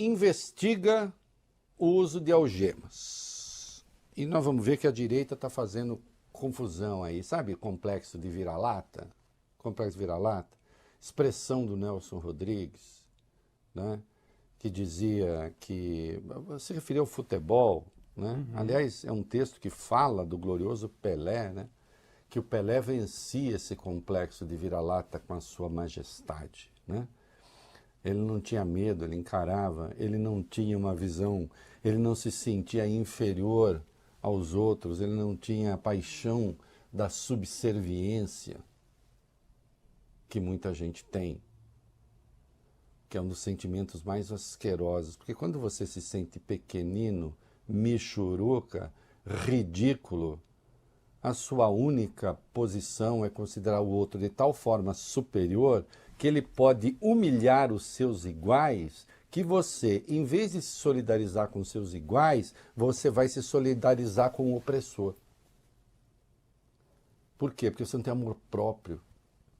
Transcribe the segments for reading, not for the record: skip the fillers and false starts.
investiga o uso de algemas. E nós vamos ver que a direita está fazendo confusão aí. Sabe complexo de vira-lata? Complexo de vira-lata? Expressão do Nelson Rodrigues, né? Que dizia que... Se referia ao futebol, né? Uhum. Aliás, é um texto que fala do glorioso Pelé, né? Que o Pelé vencia esse complexo de vira-lata com a sua majestade, né? Ele não tinha medo, ele encarava, ele não tinha uma visão, ele não se sentia inferior aos outros, ele não tinha a paixão da subserviência que muita gente tem, que é um dos sentimentos mais asquerosos, porque quando você se sente pequenino, michuruca, ridículo, a sua única posição é considerar o outro de tal forma superior que ele pode humilhar os seus iguais, que você, em vez de se solidarizar com os seus iguais, você vai se solidarizar com o opressor. Por quê? Porque você não tem amor próprio,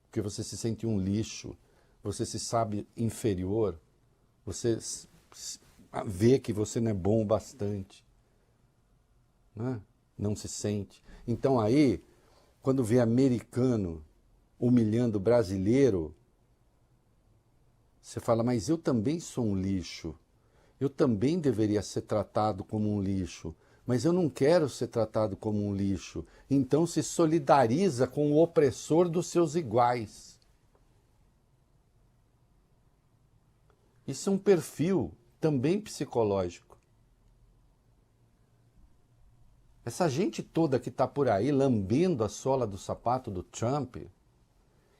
porque você se sente um lixo, você se sabe inferior, você vê que você não é bom o bastante, né? Não se sente. Então aí, quando vê americano humilhando brasileiro, você fala, mas eu também sou um lixo, eu também deveria ser tratado como um lixo, mas eu não quero ser tratado como um lixo. Então se solidariza com o opressor dos seus iguais. Isso é um perfil também psicológico. Essa gente toda que está por aí lambendo a sola do sapato do Trump,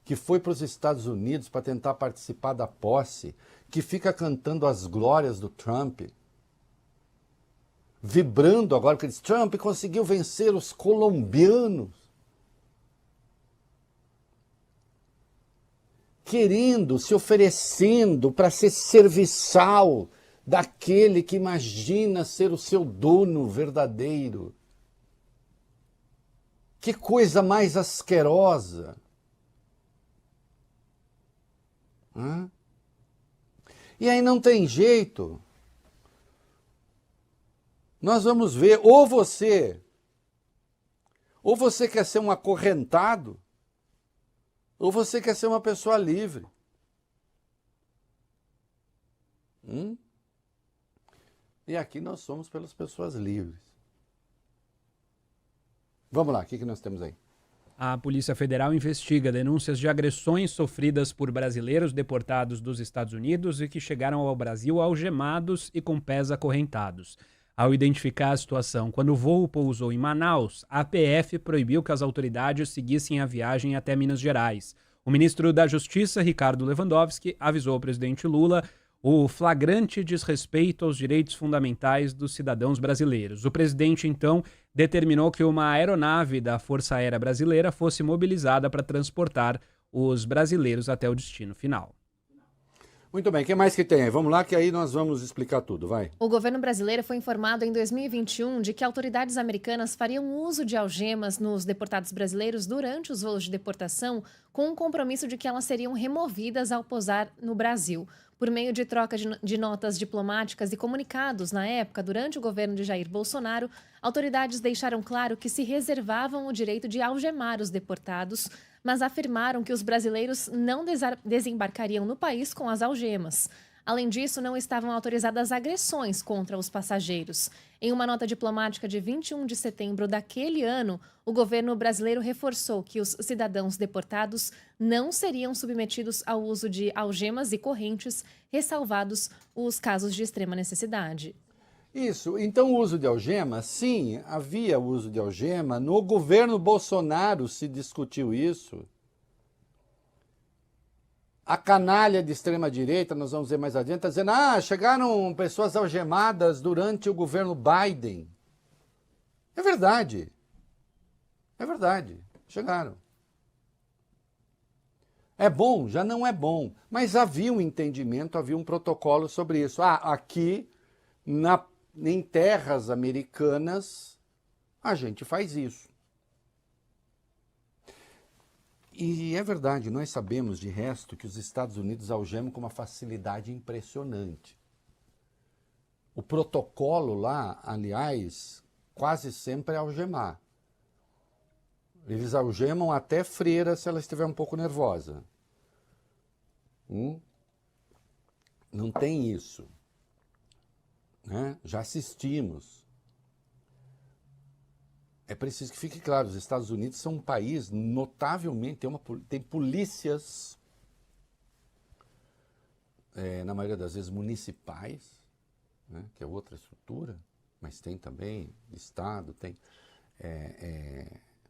que foi para os Estados Unidos para tentar participar da posse, que fica cantando as glórias do Trump, vibrando agora, porque diz, Trump conseguiu vencer os colombianos, querendo, se oferecendo para ser serviçal daquele que imagina ser o seu dono verdadeiro. Que coisa mais asquerosa! E aí não tem jeito. Nós vamos ver, ou você quer ser um acorrentado, ou você quer ser uma pessoa livre. E aqui nós somos pelas pessoas livres. Vamos lá, o que nós temos aí? A Polícia Federal investiga denúncias de agressões sofridas por brasileiros deportados dos Estados Unidos e que chegaram ao Brasil algemados e com pés acorrentados. Ao identificar a situação quando o voo pousou em Manaus, a PF proibiu que as autoridades seguissem a viagem até Minas Gerais. O ministro da Justiça, Ricardo Lewandowski, avisou ao presidente Lula o flagrante desrespeito aos direitos fundamentais dos cidadãos brasileiros. O presidente, então, determinou que uma aeronave da Força Aérea Brasileira fosse mobilizada para transportar os brasileiros até o destino final. Muito bem, o que mais que tem aí? Vamos lá que aí nós vamos explicar tudo, vai. O governo brasileiro foi informado em 2021 de que autoridades americanas fariam uso de algemas nos deportados brasileiros durante os voos de deportação, com um compromisso de que elas seriam removidas ao pousar no Brasil. Por meio de troca de notas diplomáticas e comunicados na época, durante o governo de Jair Bolsonaro, autoridades deixaram claro que se reservavam o direito de algemar os deportados, mas afirmaram que os brasileiros não desembarcariam no país com as algemas. Além disso, não estavam autorizadas agressões contra os passageiros. Em uma nota diplomática de 21 de setembro daquele ano, o governo brasileiro reforçou que os cidadãos deportados não seriam submetidos ao uso de algemas e correntes, ressalvados os casos de extrema necessidade. Isso, então o uso de algema, sim, havia uso de algema, no governo Bolsonaro se discutiu isso. A canalha de extrema-direita, nós vamos ver mais adiante, está dizendo, chegaram pessoas algemadas durante o governo Biden. É verdade, chegaram. É bom? Já não é bom, mas havia um entendimento, havia um protocolo sobre isso. Aqui, em terras americanas, a gente faz isso. E é verdade, nós sabemos de resto que os Estados Unidos algemam com uma facilidade impressionante. O protocolo lá, aliás, quase sempre é algemar. Eles algemam até freira se ela estiver um pouco nervosa. Não tem isso. Né? Já assistimos. É preciso que fique claro, os Estados Unidos são um país notavelmente, tem polícias, na maioria das vezes municipais, né, que é outra estrutura, mas tem também Estado, tem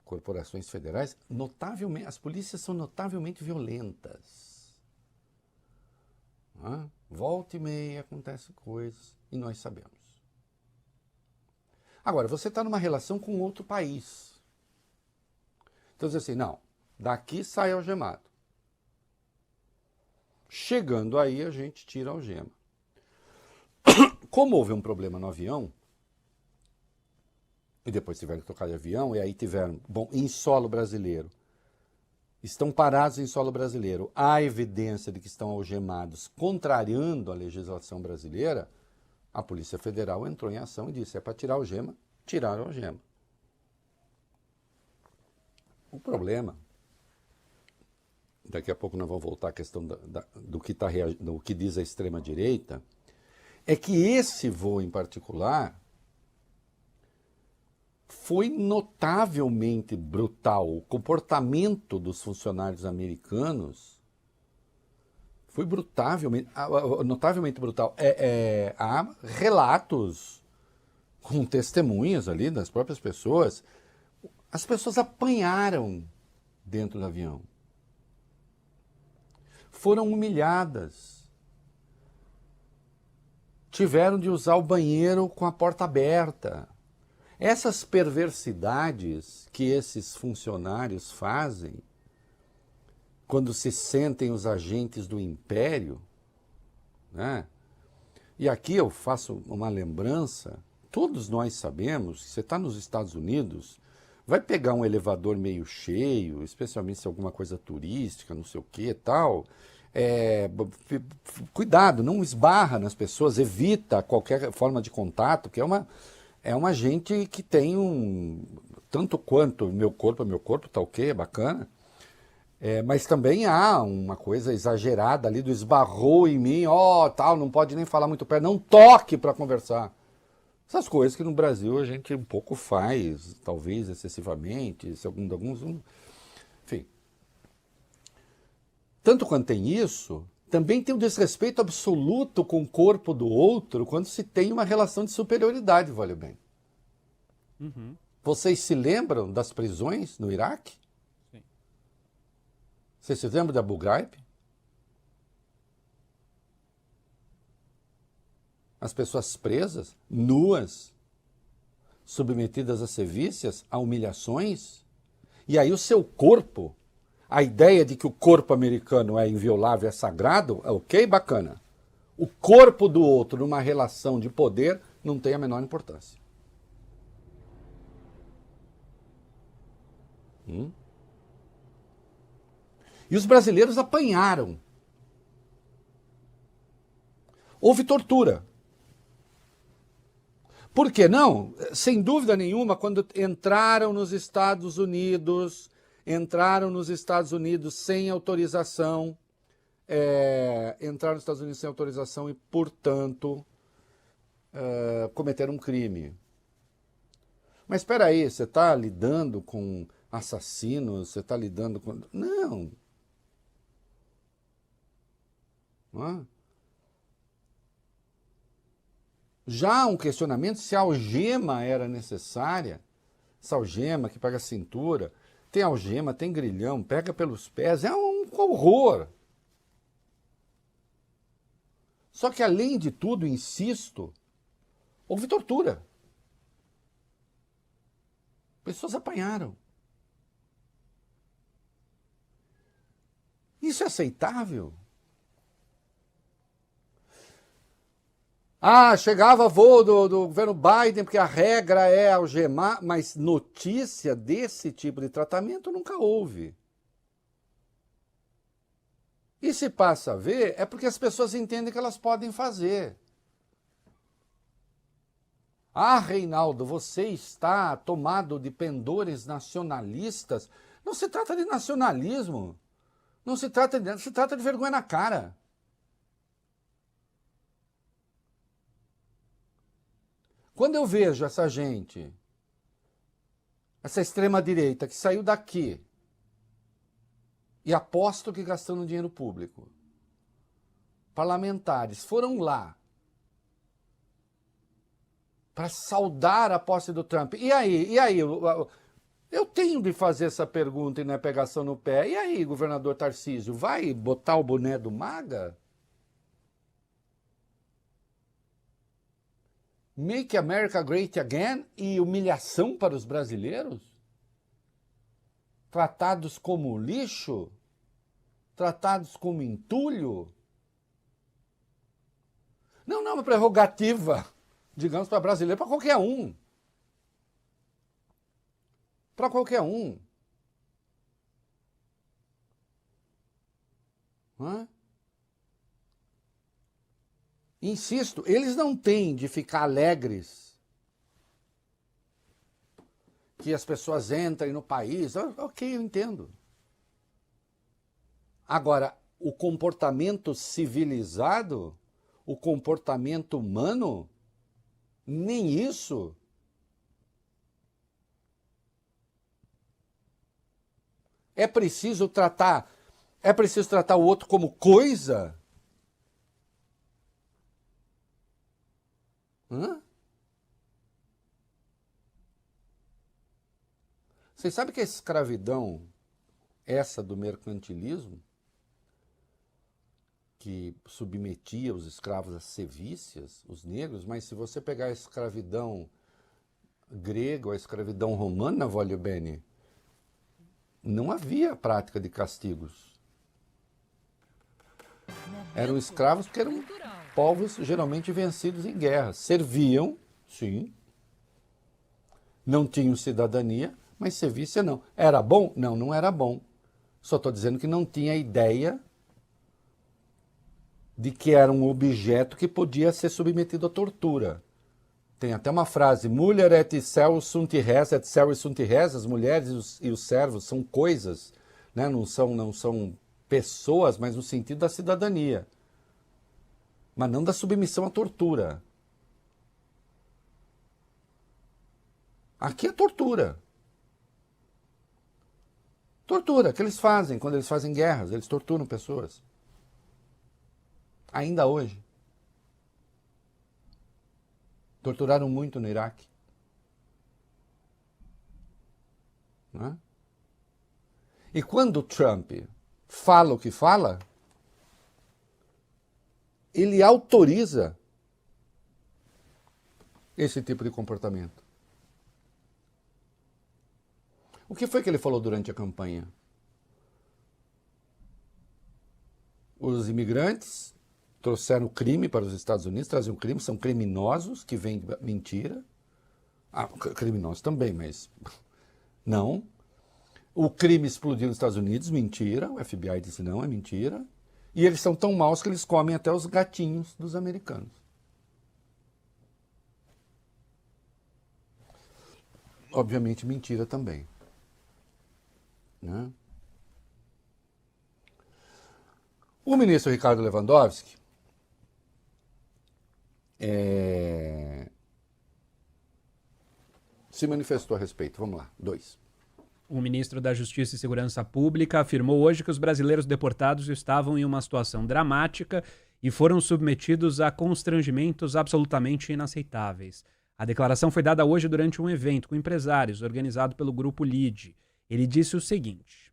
corporações federais. Notavelmente, as polícias são notavelmente violentas. Né? Volta e meia acontecem coisas e nós sabemos. Agora, você está numa relação com outro país. Então, diz assim, não, daqui sai algemado. Chegando aí, a gente tira a algema. Como houve um problema no avião, e depois tiveram que trocar de avião, e aí tiveram, bom, em solo brasileiro, estão parados em solo brasileiro, há evidência de que estão algemados, contrariando a legislação brasileira, a Polícia Federal entrou em ação e disse, é para tirar a algema, tiraram a algema. O problema, daqui a pouco nós vamos voltar à questão do que diz a extrema-direita, é que esse voo em particular foi notavelmente brutal. O comportamento dos funcionários americanos foi notavelmente brutal. Há relatos com testemunhas ali das próprias pessoas. As pessoas apanharam dentro do avião. Foram humilhadas. Tiveram de usar o banheiro com a porta aberta. Essas perversidades que esses funcionários fazem quando se sentem os agentes do império, né? E aqui eu faço uma lembrança, todos nós sabemos que você está nos Estados Unidos, vai pegar um elevador meio cheio, especialmente se é alguma coisa turística, não sei o que e tal, cuidado, não esbarra nas pessoas, evita qualquer forma de contato, que é uma gente que tem tanto quanto meu corpo, tá ok, é bacana, mas também há uma coisa exagerada ali do esbarrou em mim, tal, não pode nem falar muito perto, não toque para conversar. Essas coisas que no Brasil a gente um pouco faz, talvez excessivamente, alguns, enfim. Tanto quanto tem isso, também tem um desrespeito absoluto com o corpo do outro quando se tem uma relação de superioridade, vale bem. Uhum. Vocês se lembram das prisões no Iraque? Sim. Vocês se lembram de Abu Ghraib? As pessoas presas, nuas, submetidas a sevícias, a humilhações. E aí o seu corpo, a ideia de que o corpo americano é inviolável, é sagrado, é ok, bacana. O corpo do outro numa relação de poder não tem a menor importância. E os brasileiros apanharam. Houve tortura. Por que não? Sem dúvida nenhuma, quando entraram nos Estados Unidos sem autorização, e, portanto, cometeram um crime. Mas espera aí, você está lidando com assassinos, você está lidando com... Não. Já há um questionamento se a algema era necessária, essa algema que pega a cintura, tem algema, tem grilhão, pega pelos pés, é um horror. Só que além de tudo, insisto, houve tortura. Pessoas apanharam. Isso é aceitável? Chegava voo do governo Biden, porque a regra é algemar, mas notícia desse tipo de tratamento nunca houve. E se passa a ver, é porque as pessoas entendem que elas podem fazer. Ah, Reinaldo, você está tomado de pendores nacionalistas. Não se trata de nacionalismo. Não se trata de vergonha na cara. Quando eu vejo essa gente, essa extrema-direita que saiu daqui, e aposto que gastando dinheiro público, parlamentares foram lá para saudar a posse do Trump. E aí? Eu tenho de fazer essa pergunta e não é pegação no pé. E aí, governador Tarcísio, vai botar o boné do MAGA? Make America Great Again e humilhação para os brasileiros? Tratados como lixo? Tratados como entulho? Não, uma prerrogativa, digamos, para brasileiro, para qualquer um. Para qualquer um. Hã? Insisto, eles não têm de ficar alegres que as pessoas entrem no país. Ok, eu entendo. Agora, o comportamento civilizado, o comportamento humano, nem isso. É preciso tratar o outro como coisa? Hã? Vocês sabem que a escravidão, essa do mercantilismo, que submetia os escravos a sevícias, os negros, mas se você pegar a escravidão grega ou a escravidão romana, voglio bene, não havia prática de castigos. Eram escravos porque eram povos geralmente vencidos em guerra. Serviam, sim, não tinham cidadania, mas servícia não. Era bom? Não, não era bom. Só estou dizendo que não tinha ideia de que era um objeto que podia ser submetido à tortura. Tem até uma frase, mulher et servus sunt res, et servus sunt res, as mulheres e os servos são coisas, né? não são pessoas, mas no sentido da cidadania. Mas não da submissão à tortura. Aqui é tortura. Tortura, que eles fazem quando eles fazem guerras, eles torturam pessoas. Ainda hoje. Torturaram muito no Iraque. Não é? E quando o Trump fala o que fala, ele autoriza esse tipo de comportamento. O que foi que ele falou durante a campanha? Os imigrantes trouxeram crime para os Estados Unidos, traziam crime, são criminosos que vêm mentira. Ah, criminosos também, mas não. O crime explodiu nos Estados Unidos, mentira. O FBI disse não, é mentira. E eles são tão maus que eles comem até os gatinhos dos americanos. Obviamente mentira também. Né? O ministro Ricardo Lewandowski se manifestou a respeito. Vamos lá, 2. O ministro da Justiça e Segurança Pública afirmou hoje que os brasileiros deportados estavam em uma situação dramática e foram submetidos a constrangimentos absolutamente inaceitáveis. A declaração foi dada hoje durante um evento com empresários organizado pelo Grupo LIDE. Ele disse o seguinte: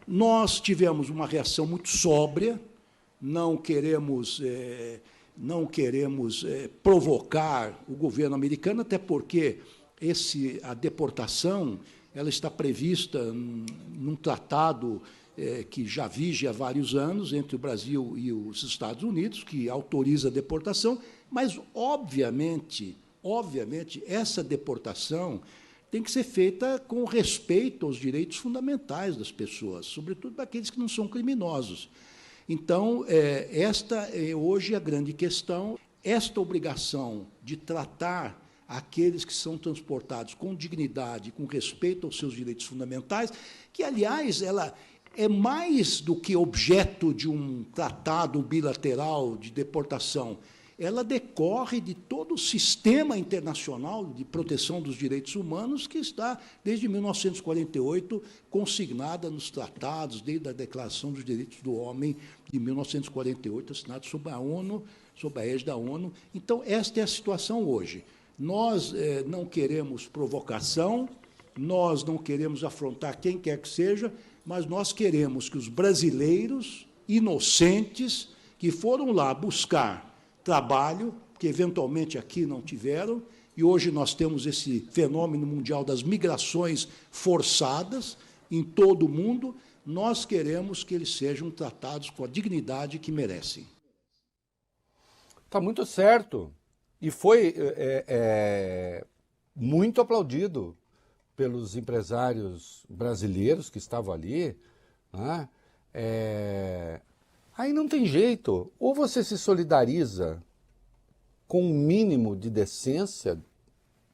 nós tivemos uma reação muito sóbria, não queremos provocar o governo americano, até porque a deportação ela está prevista num tratado que já vige há vários anos entre o Brasil e os Estados Unidos, que autoriza a deportação, mas, obviamente, essa deportação tem que ser feita com respeito aos direitos fundamentais das pessoas, sobretudo daqueles que não são criminosos. Então, esta é hoje a grande questão. Esta obrigação de tratar àqueles que são transportados com dignidade, com respeito aos seus direitos fundamentais, que, aliás, ela é mais do que objeto de um tratado bilateral de deportação. Ela decorre de todo o sistema internacional de proteção dos direitos humanos que está, desde 1948, consignada nos tratados, desde a Declaração dos Direitos do Homem, de 1948, assinado sob a ONU, sob a égide da ONU. Então, esta é a situação hoje. Nós não queremos provocação, nós não queremos afrontar quem quer que seja, mas nós queremos que os brasileiros inocentes que foram lá buscar trabalho, que eventualmente aqui não tiveram, e hoje nós temos esse fenômeno mundial das migrações forçadas em todo o mundo, nós queremos que eles sejam tratados com a dignidade que merecem. Está muito certo. E foi muito aplaudido pelos empresários brasileiros que estavam ali, né? Aí não tem jeito. Ou você se solidariza com um mínimo de decência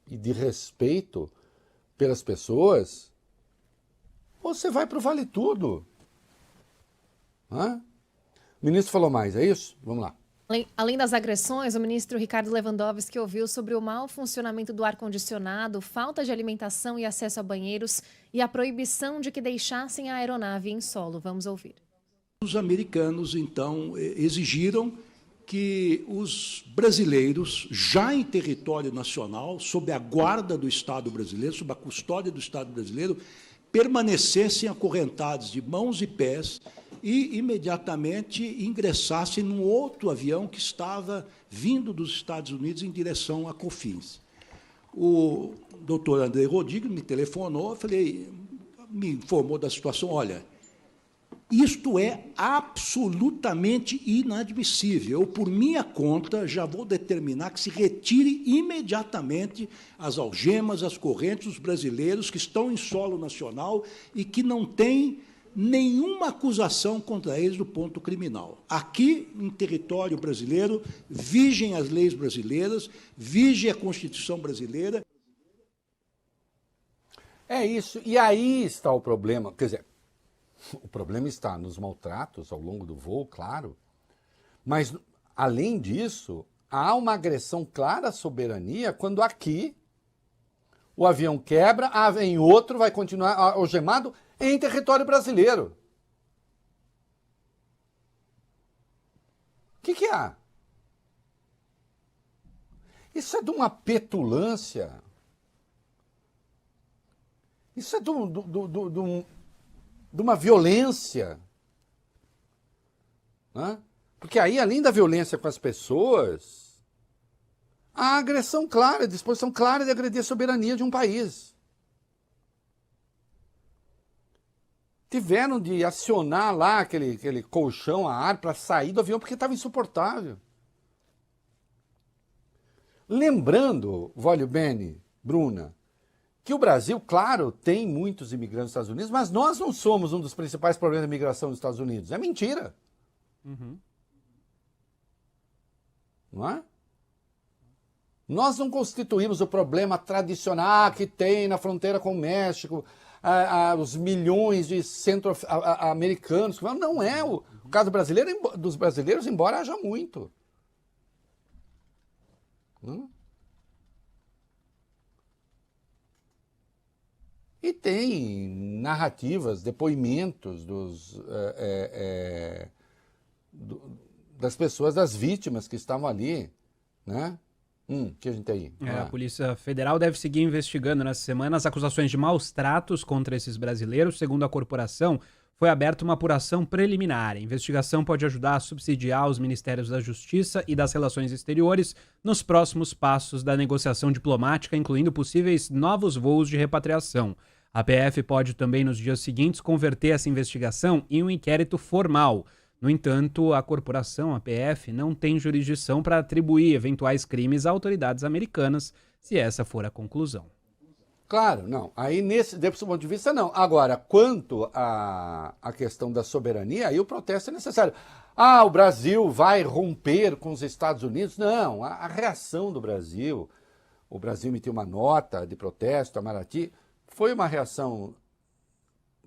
e de respeito pelas pessoas, ou você vai para o vale tudo. Né? O ministro falou mais, é isso? Vamos lá. Além das agressões, o ministro Ricardo Lewandowski ouviu sobre o mau funcionamento do ar-condicionado, falta de alimentação e acesso a banheiros e a proibição de que deixassem a aeronave em solo. Vamos ouvir. Os americanos, então, exigiram que os brasileiros, já em território nacional, sob a guarda do Estado brasileiro, sob a custódia do Estado brasileiro, permanecessem acorrentados de mãos e pés e imediatamente ingressassem num outro avião que estava vindo dos Estados Unidos em direção a Cofins. O doutor André Rodrigues me telefonou, me informou da situação, olha, isto é absolutamente inadmissível. Eu, por minha conta, já vou determinar que se retire imediatamente as algemas, as correntes dos brasileiros que estão em solo nacional e que não têm nenhuma acusação contra eles do ponto criminal. Aqui, em território brasileiro, vigem as leis brasileiras, vige a Constituição brasileira. É isso. E aí está o problema. Quer dizer, o problema está nos maltratos ao longo do voo, claro. Mas, além disso, há uma agressão clara à soberania quando aqui o avião quebra, vem outro, vai continuar algemado em território brasileiro. O que há? Isso é de uma petulância. Isso é de uma violência. Né? Porque aí, além da violência com as pessoas, há agressão clara, disposição clara de agredir a soberania de um país. Tiveram de acionar lá aquele colchão a ar para sair do avião porque estava insuportável. Lembrando, Voglio Bene, Bruna, que o Brasil, claro, tem muitos imigrantes nos Estados Unidos, mas nós não somos um dos principais problemas da imigração nos Estados Unidos. É mentira. Uhum. Não é? Nós não constituímos o problema tradicional que tem na fronteira com o México, os milhões de centro-americanos. Não é o caso brasileiro, dos brasileiros, embora haja muito. E tem narrativas, depoimentos das pessoas, das vítimas que estavam ali, né? Que a gente tem aí. A Polícia Federal deve seguir investigando nessa semana as acusações de maus tratos contra esses brasileiros. Segundo a corporação, foi aberta uma apuração preliminar. A investigação pode ajudar a subsidiar os Ministérios da Justiça e das Relações Exteriores nos próximos passos da negociação diplomática, incluindo possíveis novos voos de repatriação. A PF pode também, nos dias seguintes, converter essa investigação em um inquérito formal. No entanto, a corporação, a PF, não tem jurisdição para atribuir eventuais crimes a autoridades americanas, se essa for a conclusão. Claro, não. Aí, desse ponto de vista, não. Agora, quanto à questão da soberania, aí o protesto é necessário. O Brasil vai romper com os Estados Unidos? Não, a reação do Brasil, o Brasil emitiu uma nota de protesto, Itamaraty, foi uma reação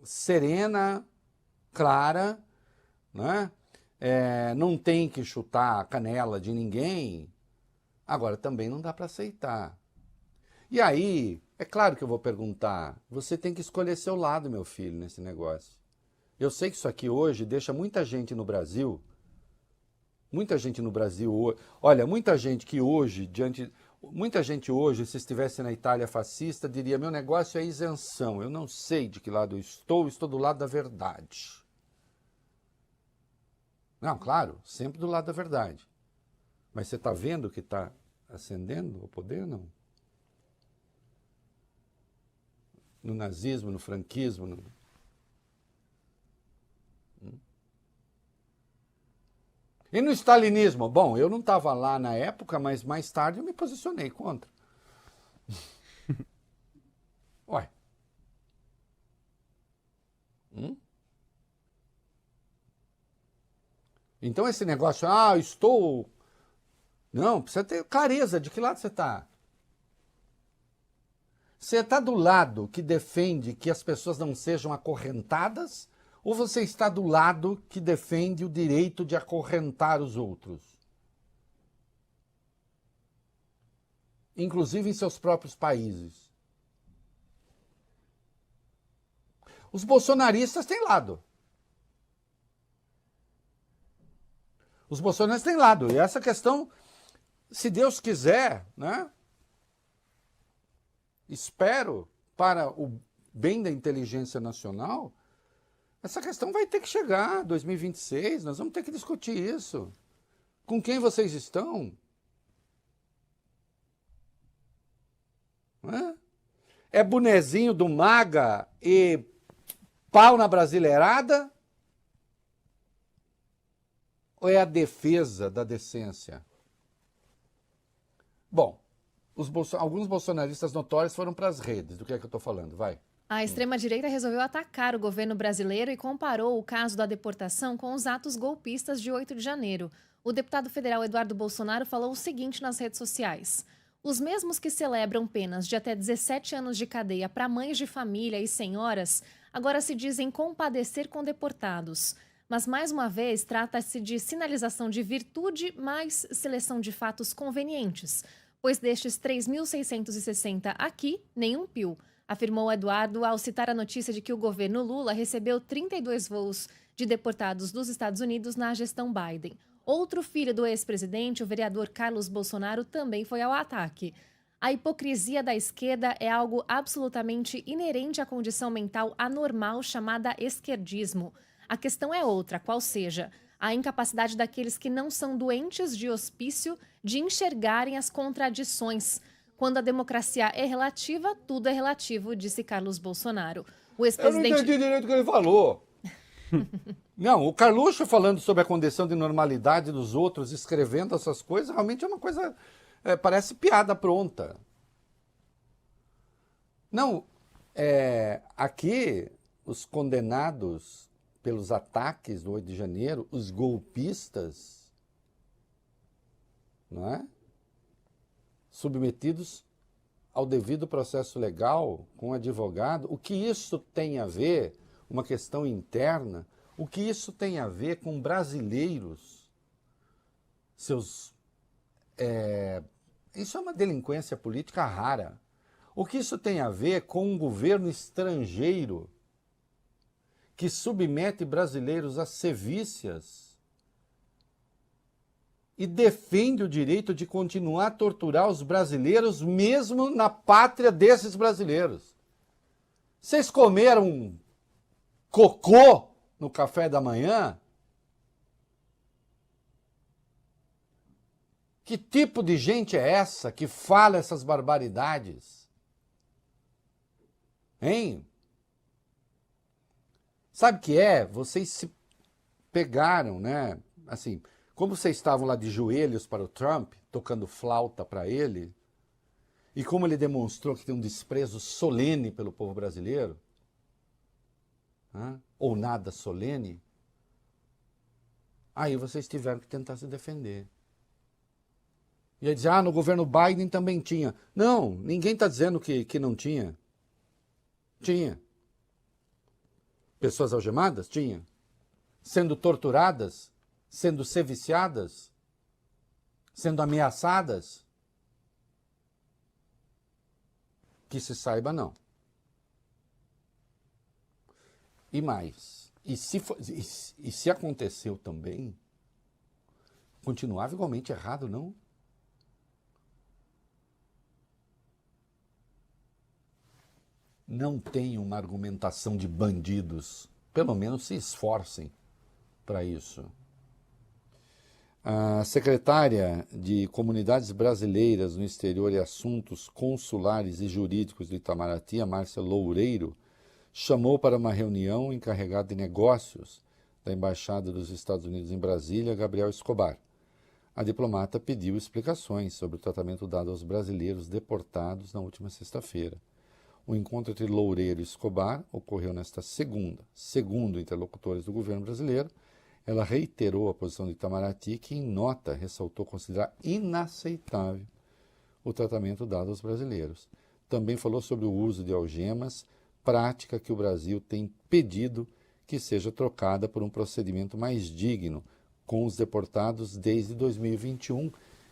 serena, clara, né? Não tem que chutar a canela de ninguém. Agora, também não dá para aceitar. E aí, é claro que eu vou perguntar, você tem que escolher seu lado, meu filho, nesse negócio. Eu sei que isso aqui hoje deixa muita gente no Brasil, olha, muita gente que hoje, muita gente hoje, se estivesse na Itália fascista, diria, meu negócio é isenção, eu não sei de que lado eu estou do lado da verdade. Não, claro, sempre do lado da verdade. Mas você está vendo que está ascendendo o poder, não? No nazismo, no franquismo. E no stalinismo? Bom, eu não estava lá na época, mas mais tarde eu me posicionei contra. Ué. Então esse negócio, estou... Não, precisa ter clareza de que lado você está. Você está do lado que defende que as pessoas não sejam acorrentadas ou você está do lado que defende o direito de acorrentar os outros? Inclusive em seus próprios países. Os bolsonaristas têm lado. Os bolsonaristas têm lado. E essa questão, se Deus quiser, né? Espero, para o bem da inteligência nacional, essa questão vai ter que chegar, 2026, nós vamos ter que discutir isso. Com quem vocês estão? É bonezinho do MAGA e pau na brasileirada? Ou é a defesa da decência? Bom, alguns bolsonaristas notórios foram para as redes. Do que é que eu estou falando? Vai. A extrema-direita resolveu atacar o governo brasileiro e comparou o caso da deportação com os atos golpistas de 8 de janeiro. O deputado federal Eduardo Bolsonaro falou o seguinte nas redes sociais. Os mesmos que celebram penas de até 17 anos de cadeia para mães de família e senhoras, agora se dizem compadecer com deportados. Mas, mais uma vez, trata-se de sinalização de virtude mais seleção de fatos convenientes, pois destes 3.660 aqui, nenhum pio, afirmou Eduardo ao citar a notícia de que o governo Lula recebeu 32 voos de deportados dos Estados Unidos na gestão Biden. Outro filho do ex-presidente, o vereador Carlos Bolsonaro, também foi ao ataque. A hipocrisia da esquerda é algo absolutamente inerente à condição mental anormal chamada esquerdismo. A questão é outra, qual seja, a incapacidade daqueles que não são doentes de hospício de enxergarem as contradições. Quando a democracia é relativa, tudo é relativo, disse Carlos Bolsonaro. O ex-presidente... Eu não entendi direito o que ele falou. Não, o Carluxo falando sobre a condição de normalidade dos outros, escrevendo essas coisas, realmente é uma coisa... parece piada pronta. Não, aqui os condenados pelos ataques do 8 de janeiro, os golpistas, não é? Submetidos ao devido processo legal, com advogado, o que isso tem a ver, uma questão interna, o que isso tem a ver com brasileiros, isso é uma delinquência política rara. O que isso tem a ver com um governo estrangeiro que submete brasileiros a sevícias e defende o direito de continuar a torturar os brasileiros mesmo na pátria desses brasileiros. Vocês comeram cocô no café da manhã? Que tipo de gente é essa que fala essas barbaridades? Hein? Sabe o que é? Vocês se pegaram, né? Assim, como vocês estavam lá de joelhos para o Trump, tocando flauta para ele, e como ele demonstrou que tem um desprezo solene pelo povo brasileiro, ou nada solene, aí vocês tiveram que tentar se defender. E aí dizer, no governo Biden também tinha. Não, ninguém está dizendo que não tinha. Tinha. Pessoas algemadas? Tinha. Sendo torturadas? Sendo seviciadas? Sendo ameaçadas? Que se saiba, não. E mais, e se aconteceu também, continuava igualmente errado, não? Não tem uma argumentação de bandidos, pelo menos se esforcem para isso. A secretária de Comunidades Brasileiras no Exterior e Assuntos Consulares e Jurídicos do Itamaraty, a Márcia Loureiro, chamou para uma reunião o encarregado de negócios da Embaixada dos Estados Unidos em Brasília, Gabriel Escobar. A diplomata pediu explicações sobre o tratamento dado aos brasileiros deportados na última sexta-feira. O encontro entre Loureiro e Escobar ocorreu nesta segunda. Segundo interlocutores do governo brasileiro, ela reiterou a posição de Itamaraty, que em nota ressaltou considerar inaceitável o tratamento dado aos brasileiros. Também falou sobre o uso de algemas, prática que o Brasil tem pedido que seja trocada por um procedimento mais digno com os deportados desde 2021.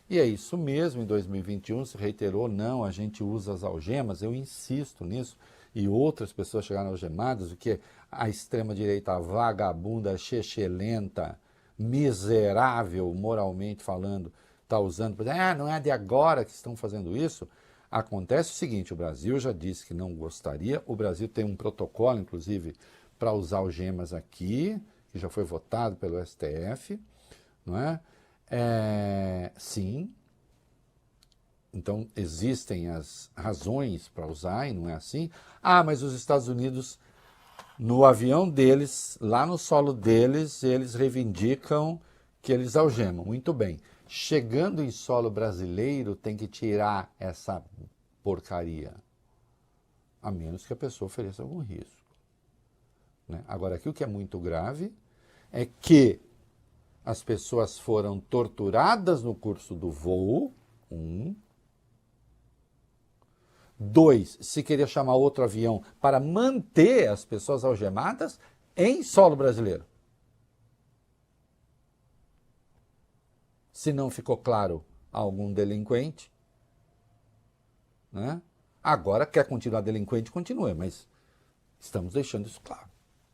E é isso mesmo, em 2021 se reiterou, não, a gente usa as algemas, eu insisto nisso, e outras pessoas chegaram algemadas, o que a extrema-direita vagabunda, chechelenta, miserável, moralmente falando, está usando, não é de agora que estão fazendo isso. Acontece o seguinte, o Brasil já disse que não gostaria, o Brasil tem um protocolo, inclusive, para usar algemas aqui, que já foi votado pelo STF, não é? Sim. Então, existem as razões para usar e não é assim. Mas os Estados Unidos, no avião deles, lá no solo deles, eles reivindicam que eles algemam. Muito bem. Chegando em solo brasileiro, tem que tirar essa porcaria. A menos que a pessoa ofereça algum risco. Né? Agora, aqui o que é muito grave é que as pessoas foram torturadas no curso do voo, 2, se queria chamar outro avião para manter as pessoas algemadas em solo brasileiro. Se não ficou claro a algum delinquente, né? Agora quer continuar delinquente, continue, mas estamos deixando isso claro.